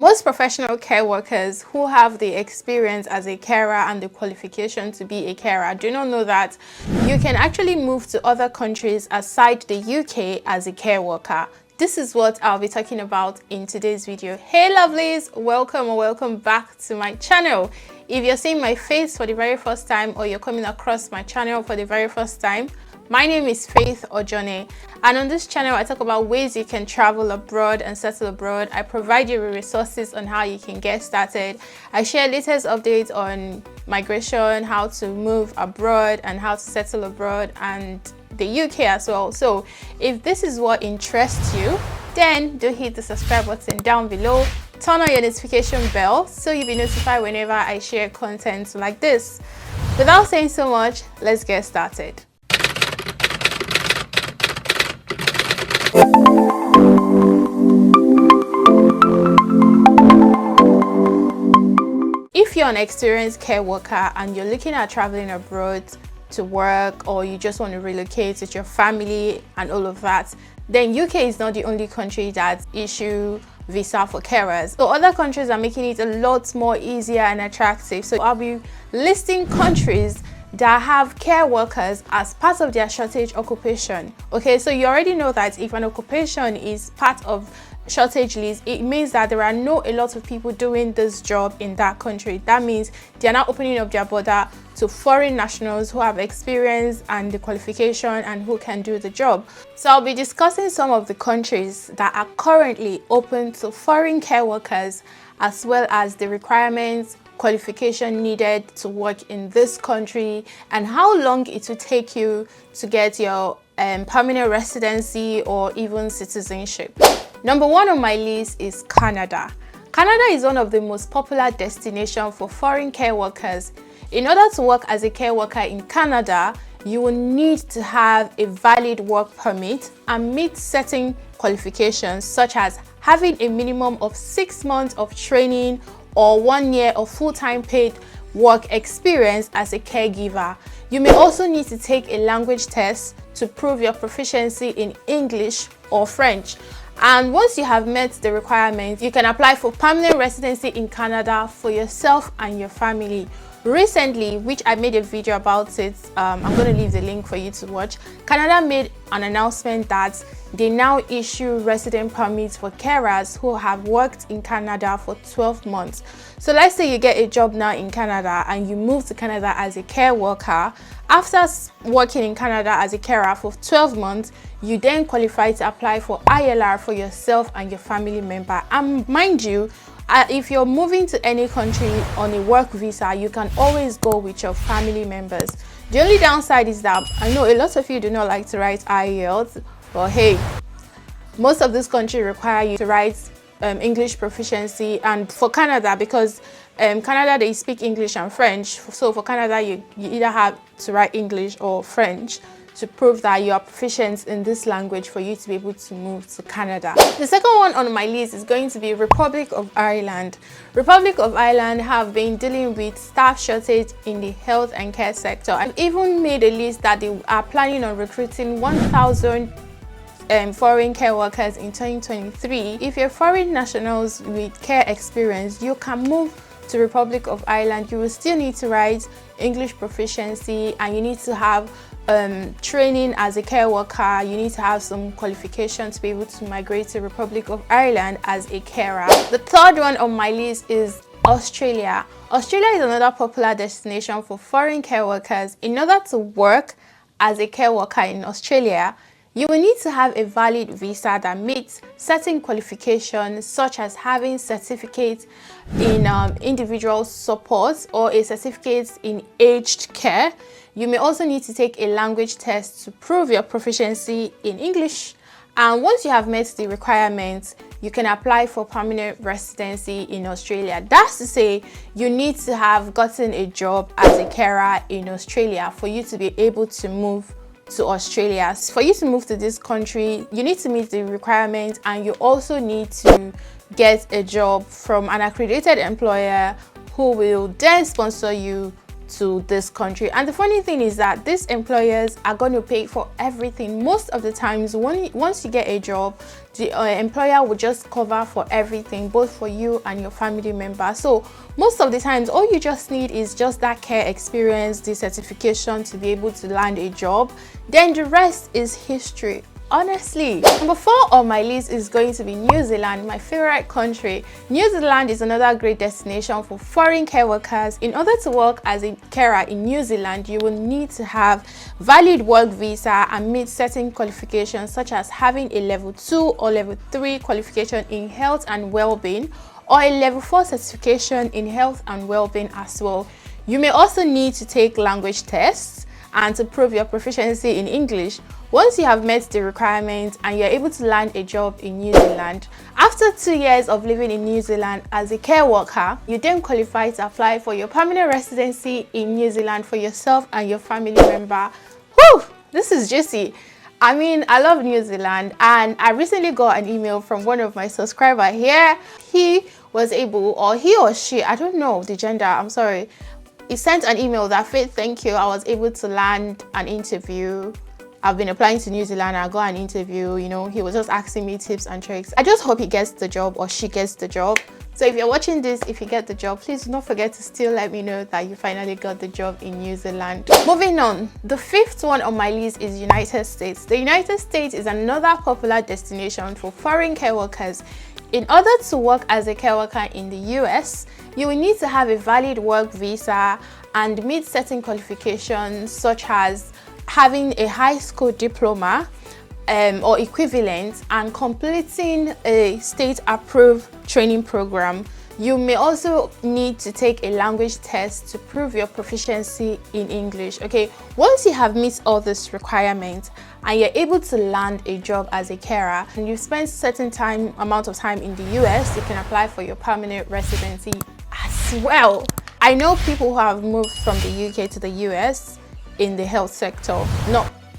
Most professional care workers who have the experience as a carer and the qualification to be a carer do not know that you can actually move to other countries aside the UK as a care worker. This is what I'll be talking about in today's video. Hey lovelies, welcome or welcome back to my channel. If you're seeing my face for the very first time or you're coming across my channel for the very first time, my name is Faith Ojone, and on this channel I talk about ways you can travel abroad and settle abroad. I provide you with resources on how you can get started. I share latest updates on migration, how to move abroad and how to settle abroad, and the UK as well. So if this is what interests you, then do hit the subscribe button down below. Turn on your notification bell so you'll be notified whenever I share content like this. Without saying so much, let's get started. If you're an experienced care worker and you're looking at traveling abroad to work, or you just want to relocate with your family and all of that, then UK is not the only country that issue visa for carers. So other countries are making it a lot more easier and attractive. So I'll be listing countries that have care workers as part of their shortage occupation. Okay, so you already know that if an occupation is part of shortage list, it means that there are not a lot of people doing this job in that country. That means they are now opening up their border to foreign nationals who have experience and the qualification and who can do the job. So I'll be discussing some of the countries that are currently open to foreign care workers, as well as the requirements, qualification needed to work in this country, and how long it will take you to get your permanent residency or even citizenship. Number one on my list is Canada. Canada is one of the most popular destinations for foreign care workers. In order to work as a care worker in Canada, you will need to have a valid work permit and meet certain qualifications, such as having a minimum of 6 months of training or 1 year of full-time paid work experience as a caregiver. You may also need to take a language test to prove your proficiency in English or French. And once you have met the requirements, you can apply for permanent residency in Canada for yourself and your family. Recently, which I made a video about it, I'm going to leave the link for you to watch, Canada made an announcement that they now issue resident permits for carers who have worked in Canada for 12 months. So let's say you get a job now in Canada and you move to Canada as a care worker. After working in Canada as a carer for 12 months, you then qualify to apply for ILR for yourself and your family member. And mind you, if you're moving to any country on a work visa, you can always go with your family members. The only downside is that I know a lot of you do not like to write IELTS, but hey, most of this country require you to write English proficiency. And for Canada, because Canada they speak English and French, so for Canada you either have to write English or French to prove that you are proficient in this language for you to be able to move to Canada. The second one on my list is going to be Republic of Ireland. Republic of Ireland have been dealing with staff shortage in the health and care sector, and even made a list that they are planning on recruiting 1,000 foreign care workers in 2023. If you're foreign nationals with care experience, you can move to Republic of Ireland. You will still need to write English proficiency, and you need to have training as a care worker. You need to have some qualifications to be able to migrate to Republic of Ireland as a carer. The third one on my list is Australia. Australia is another popular destination for foreign care workers. In order to work as a care worker in Australia, you will need to have a valid visa that meets certain qualifications, such as having certificates in individual support or a certificate in aged care. You may also need to take a language test to prove your proficiency in English. And once you have met the requirements, you can apply for permanent residency in Australia. That's to say, you need to have gotten a job as a carer in Australia for you to be able to move to Australia. For you to move to this country, you need to meet the requirements, and you also need to get a job from an accredited employer who will then sponsor you to this country. And the funny thing is that these employers are going to pay for everything. Most of the times, once you get a job, the employer will just cover for everything, both for you and your family member. So most of the times, all you just need is just that care experience, the certification to be able to land a job. Then the rest is history. Honestly, number 4 on my list is going to be New Zealand, my favorite country. New Zealand is another great destination for foreign care workers. In order to work as a carer in New Zealand, you will need to have valid work visa and meet certain qualifications, such as having a level 2 or level 3 qualification in health and well-being, or a level 4 certification in health and well-being as well. You may also need to take language tests and to prove your proficiency in English. Once you have met the requirements and you're able to land a job in New Zealand, after 2 years of living in New Zealand as a care worker, you then qualify to apply for your permanent residency in New Zealand for yourself and your family member. Whew, this is juicy. I mean, I love New Zealand, and I recently got an email from one of my subscribers here. He was able, or he or she, I don't know the gender, I'm sorry. He sent an email that, Faith, thank you, I was able to land an interview. I've been applying to New Zealand, I got an interview, you know, he was just asking me tips and tricks. I just hope he gets the job or she gets the job. So if you're watching this, if you get the job, please do not forget to still let me know that you finally got the job in New Zealand. Moving on, the 5th one on my list is United States. The United States is another popular destination for foreign care workers. In order to work as a care worker in the US, you will need to have a valid work visa and meet certain qualifications, such as having a high school diploma or equivalent and completing a state-approved training program. You may also need to take a language test to prove your proficiency in English. Okay, once you have met all these requirements and you're able to land a job as a carer and you've spent certain amount of time in the US, you can apply for your permanent residency as well. I know people who have moved from the UK to the US in the health sector,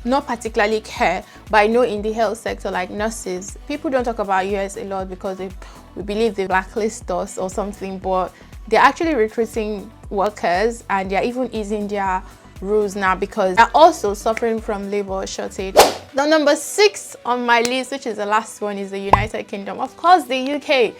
not particularly care, but I know in the health sector, like nurses, people don't talk about US a lot because we believe they blacklist us or something, but they're actually recruiting workers and they're even easing their rules now because they're also suffering from labor shortage. The number 6 on my list, which is the last one, is the United Kingdom. Of course, the UK.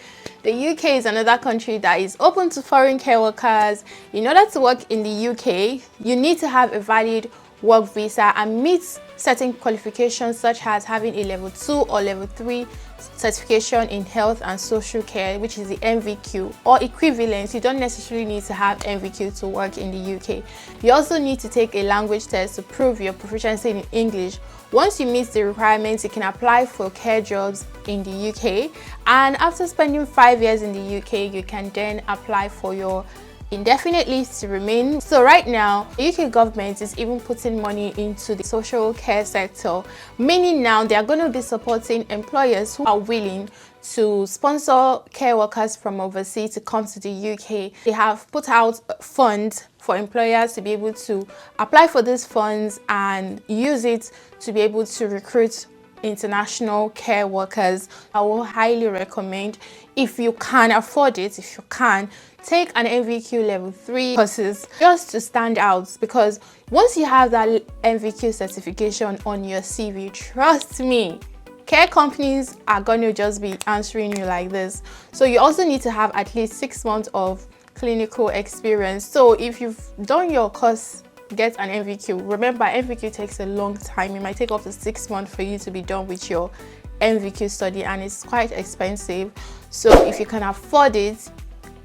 The UK is another country that is open to foreign care workers. In order to work in the UK, you need to have a valid work visa and meet certain qualifications, such as having a level 2 or level 3 certification in health and social care, which is the MVQ or equivalent. You don't necessarily need to have MVQ to work in the UK. You also need to take a language test to prove your proficiency in English. Once you meet the requirements, you can apply for care jobs in the UK, and after spending 5 years in the UK, you can then apply for your indefinite leave to remain. So right now, the UK government is even putting money into the social care sector, meaning now they are going to be supporting employers who are willing to sponsor care workers from overseas to come to the UK. They have put out funds for employers to be able to apply for these funds and use it to be able to recruit international care workers. I will highly recommend, if you can afford it, if you can, take an MVQ level 3 courses just to stand out, because once you have that MVQ certification on your CV, trust me, care companies are going to just be answering you like this. So you also need to have at least 6 months of clinical experience. So if you've done your course, get an MVQ. Remember, MVQ takes a long time. It might take up to 6 months for you to be done with your MVQ study, and it's quite expensive. So if you can afford it,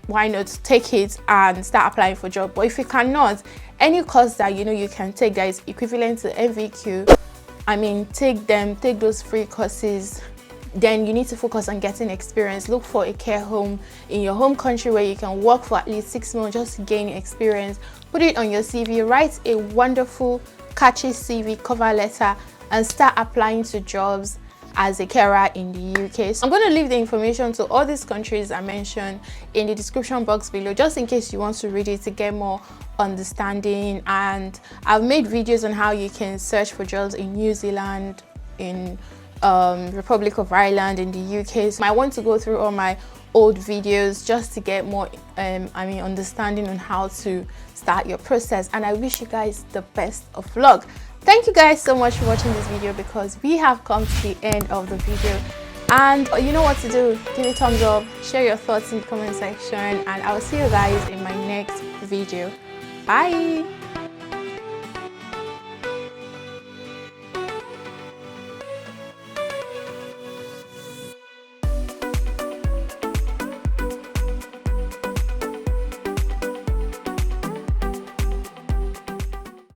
why not take it and start applying for job? But if you cannot, any course that you know you can take that is equivalent to MVQ, I mean, take those free courses. Then you need to focus on getting experience. Look for a care home in your home country where you can work for at least 6 months just to gain experience. Put it on your CV, write a wonderful, catchy CV cover letter, and start applying to jobs as a carer in the UK. So I'm going to leave the information to all these countries I mentioned in the description box below, just in case you want to read it to get more understanding. And I've made videos on how you can search for jobs in New Zealand, in Republic of Ireland, in the UK. So I want to go through all my old videos just to get more understanding on how to start your process. And I wish you guys the best of luck. Thank you guys so much for watching this video, because we have come to the end of the video. And you know what to do. Give it a thumbs up, share your thoughts in the comment section, and I will see you guys in my next video. Bye.